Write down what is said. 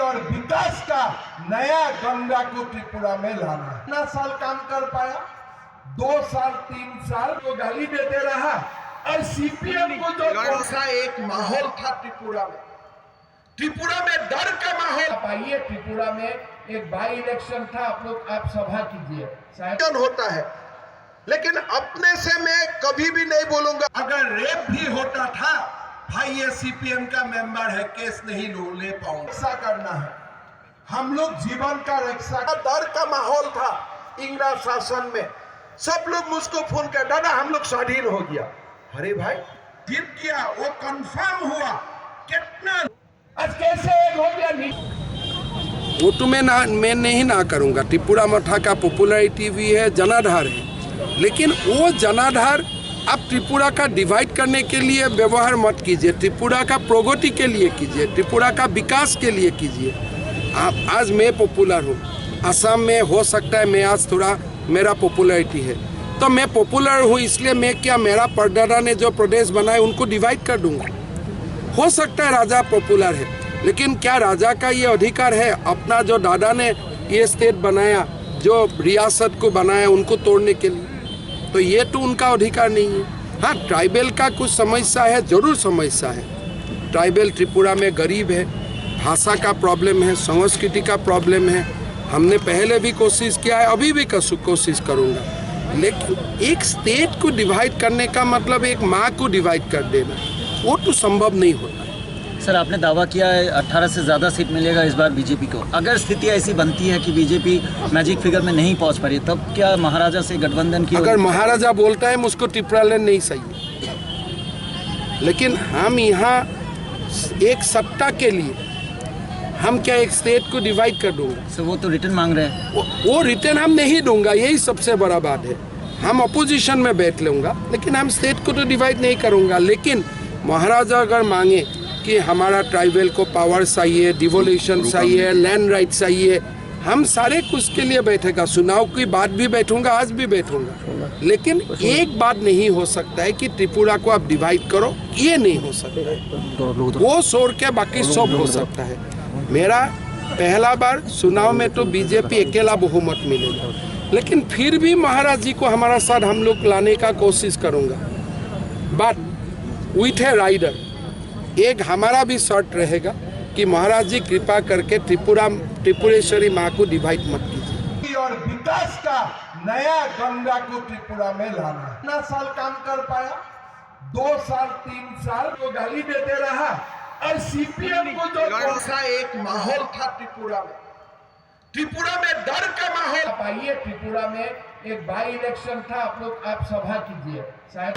और विकास का नया गंगा को त्रिपुरा में लाना है। कितना साल काम कर पाया? 2 साल 3 साल को गाली देते रहा और सीपीएम को जो ऐसा एक माहौल था त्रिपुरा में डर का माहौल। आइए, त्रिपुरा में एक बाई इलेक्शन था, आप सभा कीजिए, शायद होता है, लेकिन अपने से मैं कभी भी नहीं बोलूंगा। अगर रेप भी होता था, भाई ये सीपीएम का मेंबर है, केस नहीं ले पाऊंगा। ऐसा करना है, हम लोग जीवन का रक्षा। डर का माहौल था इंग्रज शासन में, सब लोग मुझको फोन कर, दादा हम लोग स्वाधीन हो गया। अरे भाई जीत गया, वो कंफर्म हुआ। कितना आज कैसे एक हो गया? वो तो मैं नहीं करूंगा। त्रिपुरा मठा का पॉपुलैरिटी भी है, जनाधार है, लेकिन वो जनाधार आप त्रिपुरा का डिवाइड करने के लिए व्यवहार मत कीजिए। त्रिपुरा का प्रगति के लिए कीजिए, त्रिपुरा का विकास के लिए कीजिए। आप आज मैं पॉपुलर हूँ, असम में हो सकता है मैं आज थोड़ा मेरा पॉपुलैरिटी है, तो मैं पॉपुलर हूँ इसलिए मैं क्या मेरा परदादा ने जो प्रदेश बनाए उनको डिवाइड कर दूंगा? हो सकता है राजा पॉपुलर है, लेकिन क्या राजा का ये अधिकार है अपना जो दादा ने ये स्टेट बनाया, जो रियासत को बनाया, उनको तोड़ने के लिए? तो ये तो उनका अधिकार नहीं है। हाँ, ट्राइबल का कुछ समस्या है, जरूर समस्या है। ट्राइबल त्रिपुरा में गरीब है, भाषा का प्रॉब्लम है, संस्कृति का प्रॉब्लम है। हमने पहले भी कोशिश किया है, अभी भी कोशिश करूँगा, लेकिन एक स्टेट को डिवाइड करने का मतलब एक माँ को डिवाइड कर देना, वो तो संभव नहीं होता। सर, आपने दावा किया है 18 से ज़्यादा सीट मिलेगा इस बार बीजेपी को। अगर स्थिति ऐसी बनती है कि बीजेपी मैजिक फिगर में नहीं पहुंच पा रही, तब क्या महाराजा से गठबंधन की? अगर महाराजा बोलता है मुझको त्रिपुरा लैंड नहीं सही है, लेकिन हम यहाँ एक सत्ता के लिए हम क्या एक स्टेट को डिवाइड कर दूंगा? सर, वो तो रिटर्न मांग रहे हैं। वो रिटर्न हम नहीं दूंगा, यही सबसे बड़ा बात है। हम अपोजिशन में बैठ लूँगा, लेकिन हम स्टेट को तो डिवाइड नहीं करूँगा। लेकिन महाराजा अगर मांगे कि हमारा ट्राइबल को पावर चाहिए, डिवोल्यूशन चाहिए, लैंड राइट चाहिए, हम सारे कुछ के लिए बैठेगा। चुनाव की बात भी बैठूंगा, आज भी बैठूंगा, लेकिन एक बात नहीं हो सकता है कि त्रिपुरा को आप डिवाइड करो, ये नहीं हो सकता है। वो छोड़ के बाकी सब हो सकता है। मेरा पहला बार चुनाव में तो बीजेपी अकेला बहुमत मिलेगा, लेकिन फिर भी महाराज जी को हमारा साथ हम लोग लाने का कोशिश करूंगा, बट विथ ए राइडर। एक हमारा भी शर्त रहेगा कि महाराज जी कृपा करके त्रिपुरेश्वरी माँ को डिवाइड मत कीजिए। और विकास का नया गंगा को त्रिपुरा में लाना है। कितना साल काम कर पाया? 2 साल 3 साल को गाली देते रहा और सीपीएम को जो ऐसा एक माहौल था त्रिपुरा में डर का माहौल। आइए, त्रिपुरा में एक बाई इलेक्शन था, आप सभा कीजिए, शायद